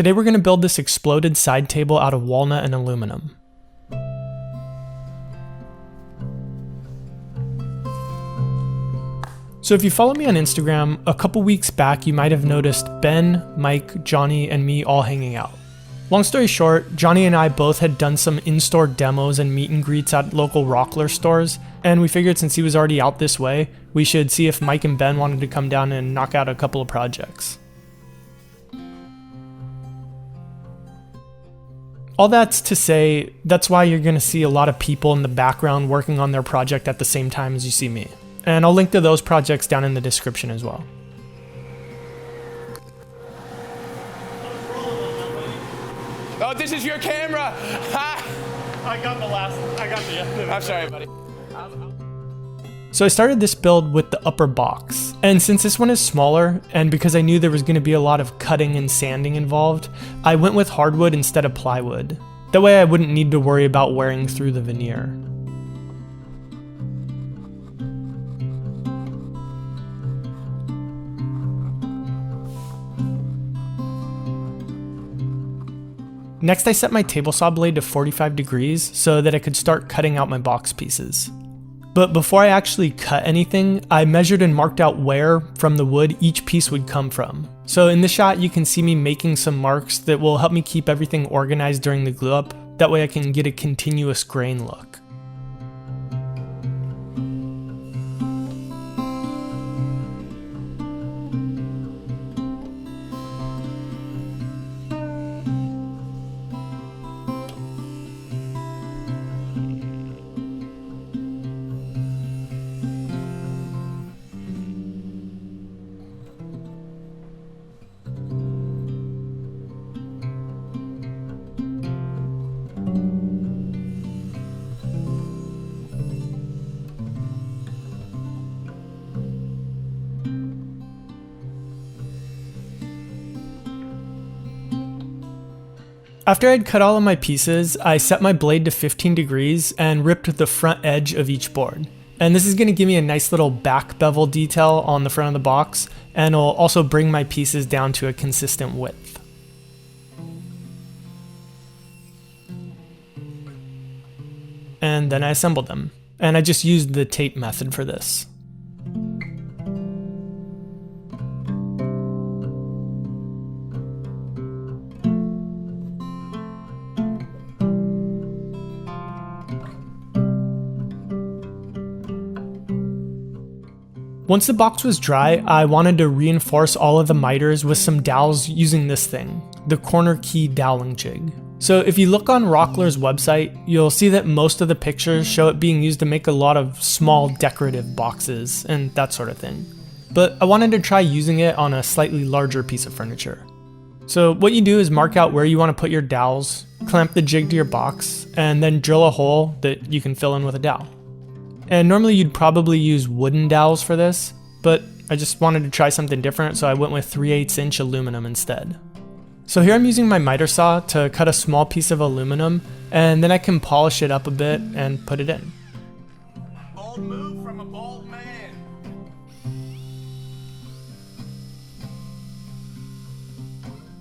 Today we're going to build this exploded side table out of walnut and aluminum. So if you follow me on Instagram, a couple weeks back you might have noticed Ben, Mike, Johnny, and me all hanging out. Long story short, Johnny and I both had done some in-store demos and meet and greets at local Rockler stores, and we figured since he was already out this way, we should see if Mike and Ben wanted to come down and knock out a couple of projects. All that's to say, that's why you're going to see a lot of people in the background working on their project at the same time as you see me. And I'll link to those projects down in the description as well. Oh, this is your camera! Ha! I got the other. I'm sorry, buddy. So I started this build with the upper box, and since this one is smaller, and because I knew there was going to be a lot of cutting and sanding involved, I went with hardwood instead of plywood. That way I wouldn't need to worry about wearing through the veneer. Next I set my table saw blade to 45 degrees so that I could start cutting out my box pieces. But before I actually cut anything, I measured and marked out where from the wood each piece would come from. So in this shot you can see me making some marks that will help me keep everything organized during the glue up, that way I can get a continuous grain look. After I'd cut all of my pieces, I set my blade to 15 degrees and ripped the front edge of each board. And this is going to give me a nice little back bevel detail on the front of the box, and it'll also bring my pieces down to a consistent width. And then I assembled them, and I just used the tape method for this. Once the box was dry, I wanted to reinforce all of the miters with some dowels using this thing, the Corner Key Doweling Jig. So if you look on Rockler's website, you'll see that most of the pictures show it being used to make a lot of small decorative boxes and that sort of thing. But I wanted to try using it on a slightly larger piece of furniture. So what you do is mark out where you want to put your dowels, clamp the jig to your box, and then drill a hole that you can fill in with a dowel. And normally you'd probably use wooden dowels for this, but I just wanted to try something different, so I went with 3/8" aluminum instead. So here I'm using my miter saw to cut a small piece of aluminum, and then I can polish it up a bit and put it in. Bold move from a bold man.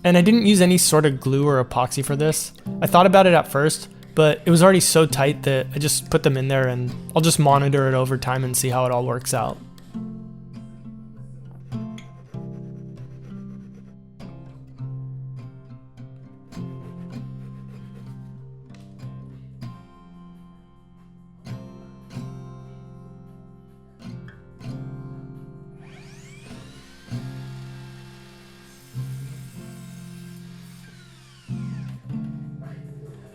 And I didn't use any sort of glue or epoxy for this. I thought about it at first, but it was already so tight that I just put them in there, and I'll just monitor it over time and see how it all works out.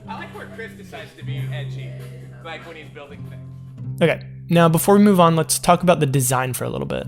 I like where Chris decides to be edgy, like when he's building things. Okay, now before we move on, let's talk about the design for a little bit.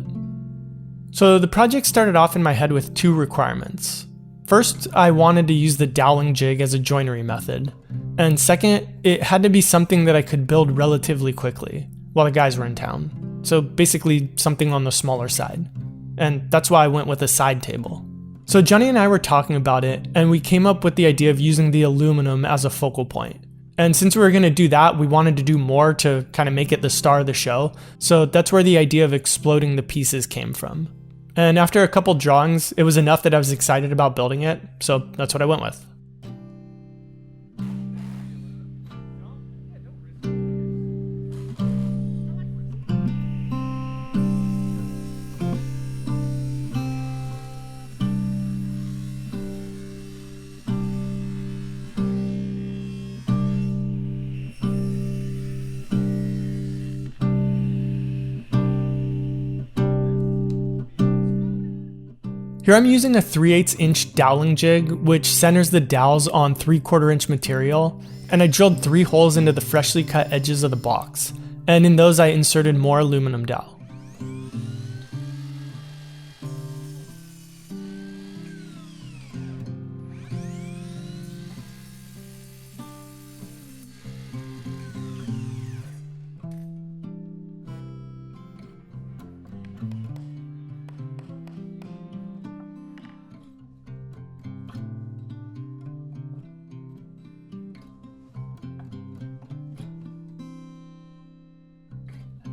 So the project started off in my head with two requirements. First, I wanted to use the doweling jig as a joinery method. And second, it had to be something that I could build relatively quickly while the guys were in town. So basically something on the smaller side. And that's why I went with a side table. So Johnny and I were talking about it, and we came up with the idea of using the aluminum as a focal point. And since we were going to do that, we wanted to do more to kind of make it the star of the show. So that's where the idea of exploding the pieces came from. And after a couple drawings, it was enough that I was excited about building it, so that's what I went with. Here I'm using a 3/8 inch doweling jig, which centers the dowels on 3/4 inch material, and I drilled 3 holes into the freshly cut edges of the box, and in those I inserted more aluminum dowel.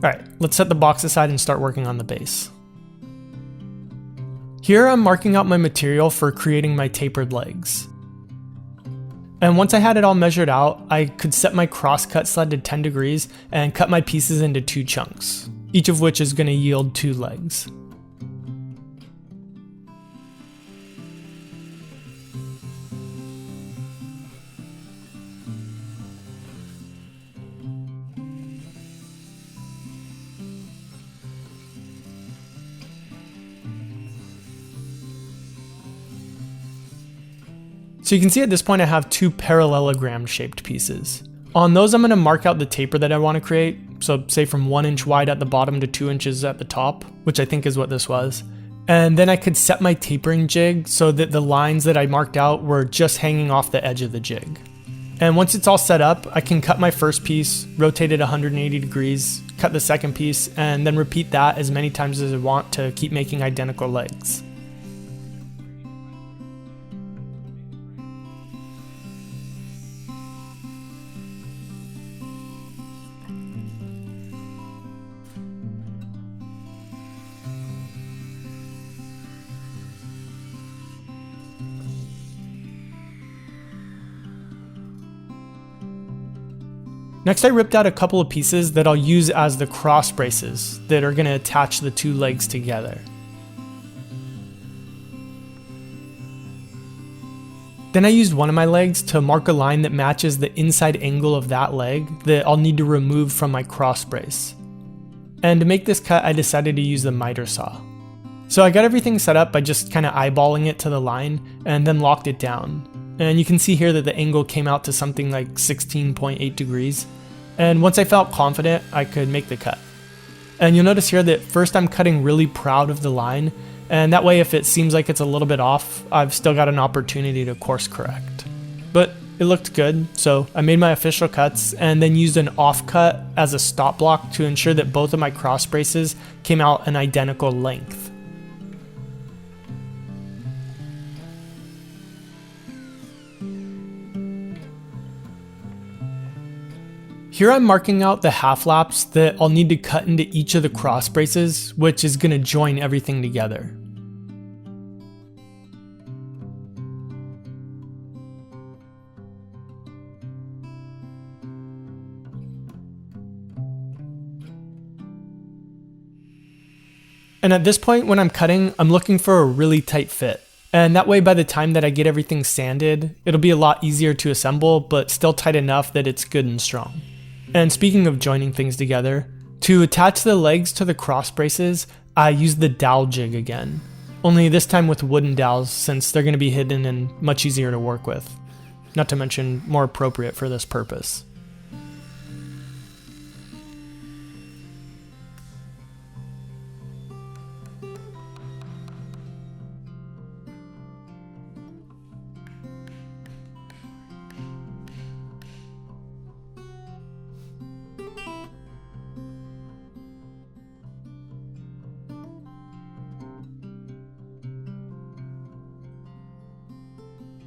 Alright, let's set the box aside and start working on the base. Here I'm marking out my material for creating my tapered legs. And once I had it all measured out, I could set my crosscut sled to 10 degrees and cut my pieces into 2 chunks, each of which is going to yield 2 legs. So you can see at this point I have 2 parallelogram shaped pieces. On those I'm going to mark out the taper that I want to create, so say from 1 inch wide at the bottom to 2 inches at the top, which I think is what this was. And then I could set my tapering jig so that the lines that I marked out were just hanging off the edge of the jig. And once it's all set up, I can cut my first piece, rotate it 180 degrees, cut the second piece, and then repeat that as many times as I want to keep making identical legs. Next I ripped out a couple of pieces that I'll use as the cross braces that are going to attach the 2 legs together. Then I used one of my legs to mark a line that matches the inside angle of that leg that I'll need to remove from my cross brace. And to make this cut I decided to use the miter saw. So I got everything set up by just kind of eyeballing it to the line and then locked it down. And you can see here that the angle came out to something like 16.8 degrees. And once I felt confident, I could make the cut. And you'll notice here that first I'm cutting really proud of the line, and that way if it seems like it's a little bit off, I've still got an opportunity to course correct. But it looked good, so I made my official cuts and then used an offcut as a stop block to ensure that both of my cross braces came out an identical length. Here I'm marking out the half laps that I'll need to cut into each of the cross braces, which is going to join everything together. And at this point when I'm cutting, I'm looking for a really tight fit. And that way by the time that I get everything sanded, it'll be a lot easier to assemble, but still tight enough that it's good and strong. And speaking of joining things together, to attach the legs to the cross braces, I used the dowel jig again. Only this time with wooden dowels since they're going to be hidden and much easier to work with. Not to mention more appropriate for this purpose.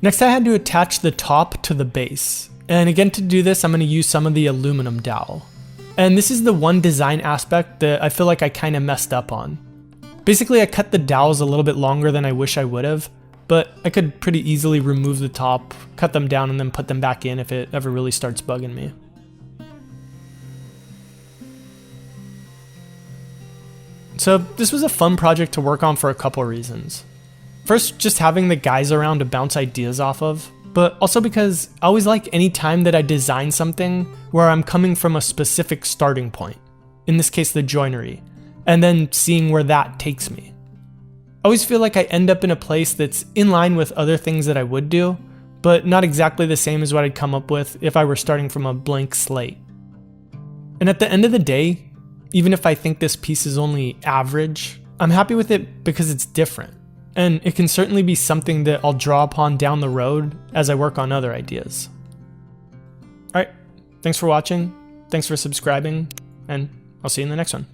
Next I had to attach the top to the base, and again to do this I'm going to use some of the aluminum dowel. And this is the one design aspect that I feel like I kind of messed up on. Basically, I cut the dowels a little bit longer than I wish I would have, but I could pretty easily remove the top, cut them down, and then put them back in if it ever really starts bugging me. So this was a fun project to work on for a couple reasons. First, just having the guys around to bounce ideas off of, but also because I always like any time that I design something where I'm coming from a specific starting point, in this case the joinery, and then seeing where that takes me. I always feel like I end up in a place that's in line with other things that I would do, but not exactly the same as what I'd come up with if I were starting from a blank slate. And at the end of the day, even if I think this piece is only average, I'm happy with it because it's different. And it can certainly be something that I'll draw upon down the road as I work on other ideas. Alright, thanks for watching, thanks for subscribing, and I'll see you in the next one.